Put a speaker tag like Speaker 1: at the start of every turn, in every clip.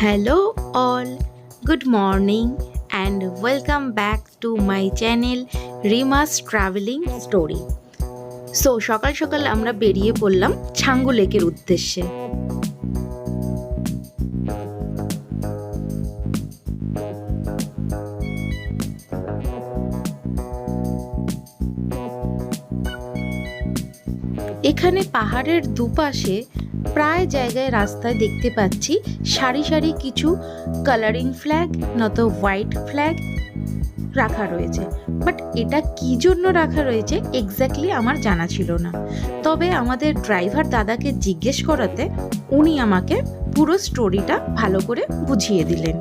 Speaker 1: Hello all, good morning and welcome back to my channel Rima's Traveling Story. So সকাল সকাল আমরা বেরিয়ে পড়লাম ছাঙ্গু লেকের উদ্দেশ্যে। এখানে পাহাড়ের দুপাশে প্রায় জায়গায় রাস্তায় দেখতে পাচ্ছি সারি সারি কিছু কালারিং ফ্ল্যাগ নয়তো হোয়াইট ফ্ল্যাগ রাখা রয়েছে, বাট এটা কি জন্য রাখা রয়েছে এক্স্যাক্টলি আমার জানা ছিল না। তবে আমাদের ড্রাইভার দাদাকে জিজ্ঞেস করাতে উনি আমাকে পুরো স্টোরিটা ভালো করে বুঝিয়ে দিলেন।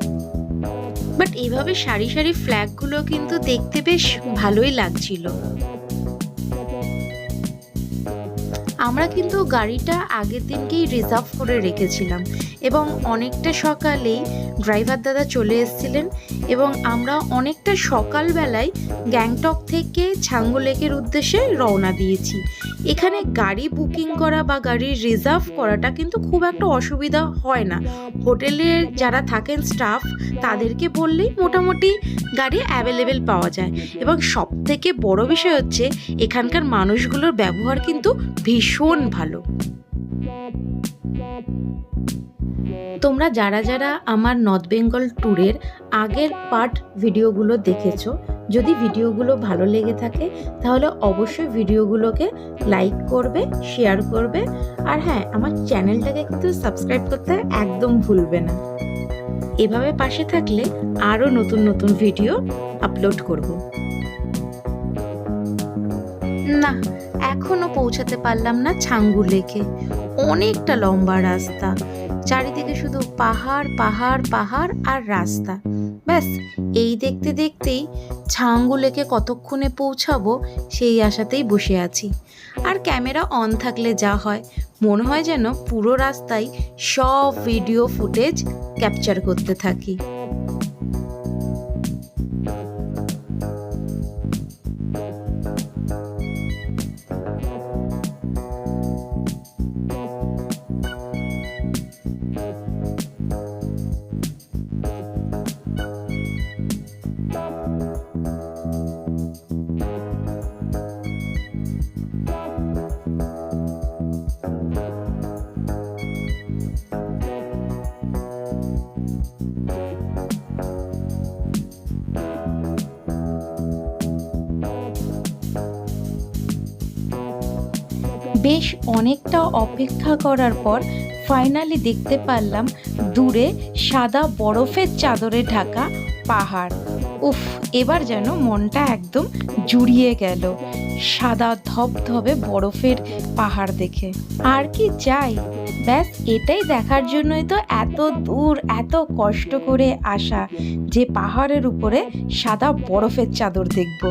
Speaker 1: বাট এইভাবে সারি সারি ফ্ল্যাগগুলো কিন্তু দেখতে বেশ ভালোই লাগছিল। আমরা কিন্তু গাড়িটা আগের দিনকেই রিজার্ভ করে রেখেছিলাম এবং অনেকটা সকালেই ড্রাইভার দাদা চলে এসেছিলেন এবং আমরা অনেকটা সকালবেলায় গ্যাংটক থেকে ছাঙ্গু লেকের উদ্দেশ্যে রওনা দিয়েছি। এখানে গাড়ি বুকিং করা বা গাড়ি রিজার্ভ করাটা কিন্তু খুব একটা অসুবিধা হয় না। হোটেলের যারা থাকেন স্টাফ তাদেরকে বললেই মোটামুটি গাড়ি অ্যাভেলেবেল পাওয়া যায় এবং সব থেকে বড় বিষয় হচ্ছে এখানকার মানুষগুলোর ব্যবহার কিন্তু ভীষণ ভালো। তোমরা যারা যারা আমার নর্থ বেঙ্গল ট্যুরের আগের পার্ট ভিডিওগুলো দেখেছো, যদি ভিডিওগুলো ভালো লেগে থাকে তাহলে অবশ্যই ভিডিওগুলোকে লাইক করবে, শেয়ার করবে, আর হ্যাঁ, আমার চ্যানেলটাকে কিন্তু সাবস্ক্রাইব করতে একদম ভুলবে না। এভাবে পাশে থাকলে আরও নতুন নতুন ভিডিও আপলোড করব। না, এখনো পৌঁছাতে পারলাম না ছাঙ্গু লেকে। অনেকটা লম্বা রাস্তা, চারিদিকে শুধু পাহাড় পাহাড় পাহাড় আর রাস্তা। ব্যাস এই দেখতে দেখতেই ছাঙ্গু লেকে কতক্ষণে পৌঁছাবো সেই আশাতেই বসে আছি। আর ক্যামেরা অন থাকলে যা হয়, মনে হয় যেন পুরো রাস্তায় সব ভিডিও ফুটেজ ক্যাপচার করতে থাকি। বেশ অনেকটা অপেক্ষা করার পর ফাইনালি দেখতে পারলাম দূরে সাদা বরফের চাদরে ঢাকা পাহাড়। উফ, এবার যেন মনটা একদম জুড়িয়ে গেল সাদা ধবধবে বরফের পাহাড় দেখে। আর কি চাই, ব্যাস এটাই দেখার জন্যই তো এত দূর এত কষ্ট করে আসা, যে পাহাড়ের উপরে সাদা বরফের চাদর দেখব।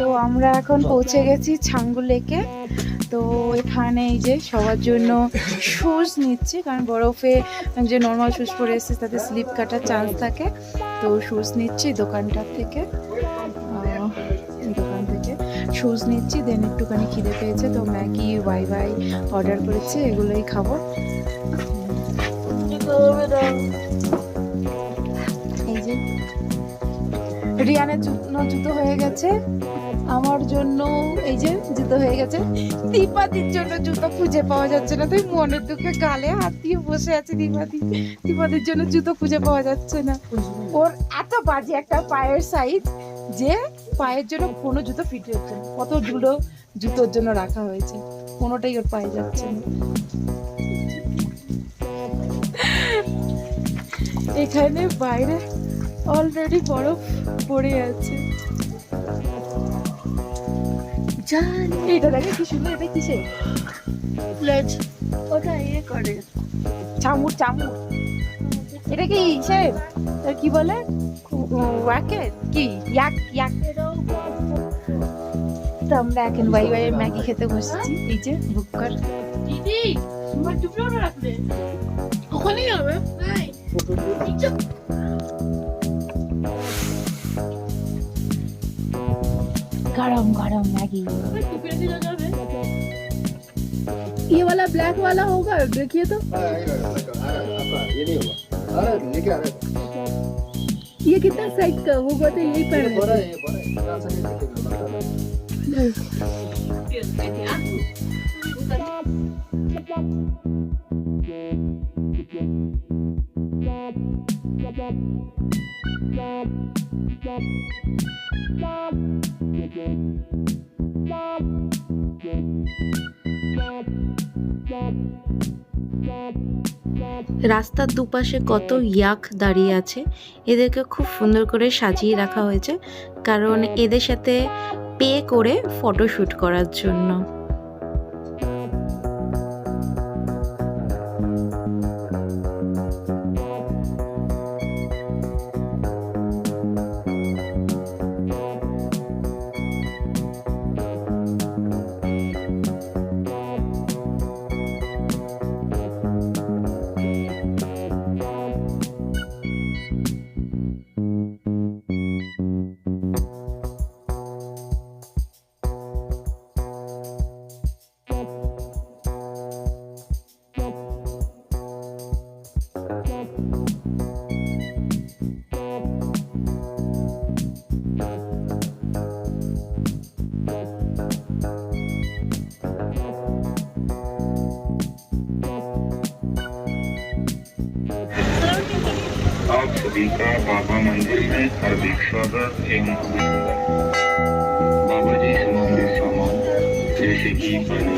Speaker 1: তো আমরা এখন পৌঁছে গেছি ছাঙ্গু লেকে। তো এখানে এই যে সবার জন্য শুজ নিচ্ছি, কারণ বরফে যে নর্মাল শুজ পরে এসেছে তাতে স্লিপ কাটার চান্স থাকে। তো শুজ নিচ্ছি দোকানটার থেকে, দোকান থেকে শুজ নিচ্ছি। দেন একটুখানি খিদে পেয়েছে তো ম্যাগি ওয়াই ওয়াই অর্ডার করেছি, এগুলোই খাবো। এই যে রিয়ানের জুতো হয়ে গেছে, আমার জন্য এই যে জুতো হয়ে গেছে, দীপাদির জন্য জুতো খুঁজে পাওয়া যাচ্ছে না। তুই মনের দুঃখে গালে হাত দিয়ে বসে আছে দীপাদির জন্য জুতো খুঁজে পাওয়া যাচ্ছে না। ওর এত বাজে একটা পায়ের সাইজ যে পায়ের জন্য কোনো জুতো ফিট হচ্ছে না। কত ধুলো জুতোর জন্য রাখা হয়েছে, কোনোটাই ওর পায়ে যাচ্ছে না। এখানে বাইরে অলরেডি বরফ পড়ে আছে। জানি এটা দেখে কি সুন্দর, এটা কিসে প্লেট, ওটা ইয়ে করে চামুর চামুর। এটা কি সে কি বলে ওয়াকেট কি ইয়াক ইয়াক। তো আমরা এখন বাই বাই ম্যাগি খেতে বসেছি। এই যে বুক কর দিদি, তোমার টুকরো রাখলে ওখানেই হবে। গরম গরম मैगी।
Speaker 2: ये वाला ब्लैक वाला होगा, देखिए तो।
Speaker 3: ये नहीं होगा। अरे लेके आ रहे हैं।
Speaker 2: ये कितना साइज का होगा तो यही पड़
Speaker 3: ये बड़ा
Speaker 2: रहा
Speaker 3: है, ये बड़ा है। यहाँ से नहीं दिखेगा।
Speaker 2: है।
Speaker 1: রাস্তার দুপাশে কত ইয়াক দাঁড়িয়ে আছে, এদেরকে খুব সুন্দর করে সাজিয়ে রাখা হয়েছে কারণ এদের সাথে পে করে ফটোশ্যুট করার জন্য।
Speaker 4: आप सभी का बाबा मंदिर में हार्दिक स्वागत एवं अभिनंदन। बाबा जी संबंधित सामान जैसे कि पानी,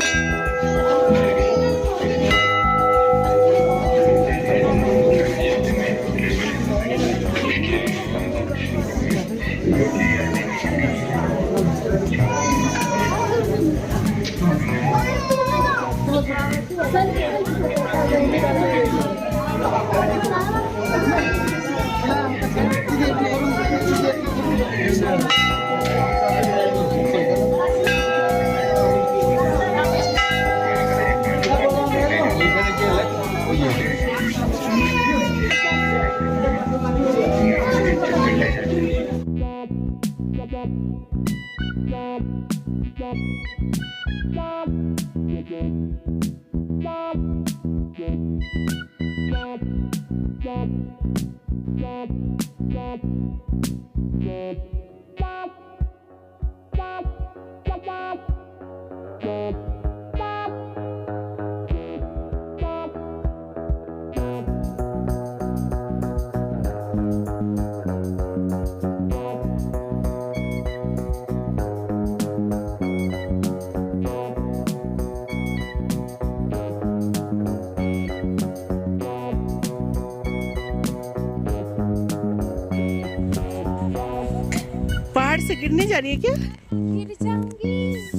Speaker 2: पहाड़ से गिरने जा रही है क्या?
Speaker 1: गिर जाऊंगी,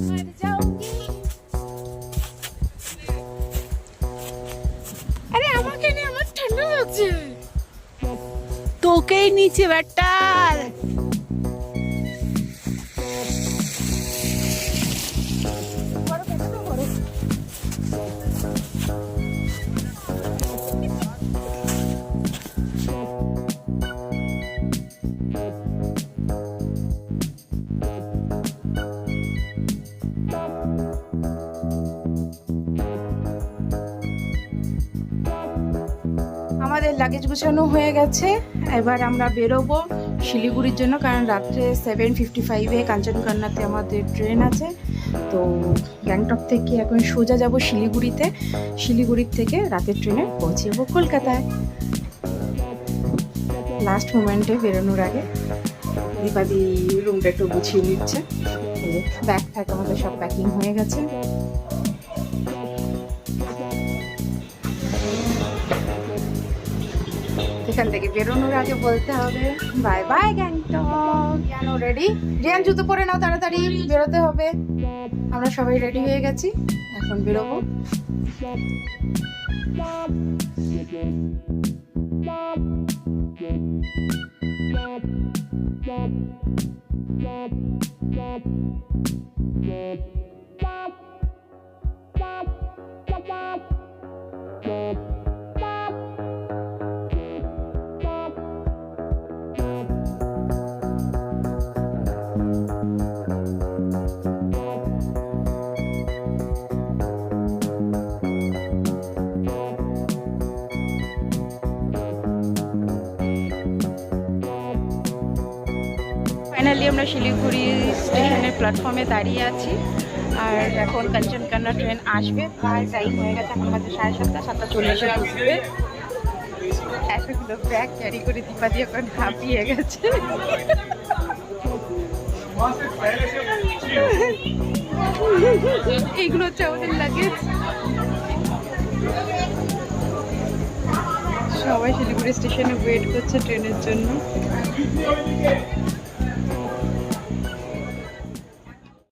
Speaker 1: मर जाऊंगी। আরে আমাকে নিয়ে আমার ঠান্ডা লাগছে।
Speaker 2: তোকেই নিচে বেটা।
Speaker 5: আমাদের লাগেজ গুছানো হয়ে গেছে, এবার আমরা বেরোবো শিলিগুড়ির জন্য, কারণ রাত্রে 7:55-এ কাঞ্চনকন্যাতে আমাদের ট্রেন আছে। তো গ্যাংটক থেকে এখন সোজা যাব শিলিগুড়িতে, শিলিগুড়ির থেকে রাতের ট্রেনে পৌঁছে যাবো কলকাতায়। লাস্ট মোমেন্টে বেরোনোর আগে দীপাদি রুমটা একটু গুছিয়ে নিচ্ছে। ব্যাগ ফ্যাগ আমাদের সব প্যাকিং হয়ে গেছে। এখান থেকে বেরোনোর আগে বলতে হবে বাই বাই গ্যাংটক। রিয়ানো রেডি? রিয়ান জুতো পরে নাও, তাড়াতাড়ি বেরোতে হবে। আমরা সবাই রেডি হয়ে গেছি, এখন বেরোবো। ফাইনালি আমরা শিলিগুড়ি স্টেশনের প্ল্যাটফর্মে দাঁড়িয়ে আছি। আর এখন কাঞ্চনকন্যা ট্রেন আসবে, প্রায় টাইম হয়ে গেছে, এখন বাজে 7:30, 7:40-এ ঢুকবে। এতগুলো ব্যাগ ক্যারি করে দীপাদি এখন হাঁপিয়ে গেছে। এইগুলো হচ্ছে আমাদের লাগেজ। সবাই শিলিগুড়ি স্টেশনে ওয়েট করছে ট্রেনের জন্য।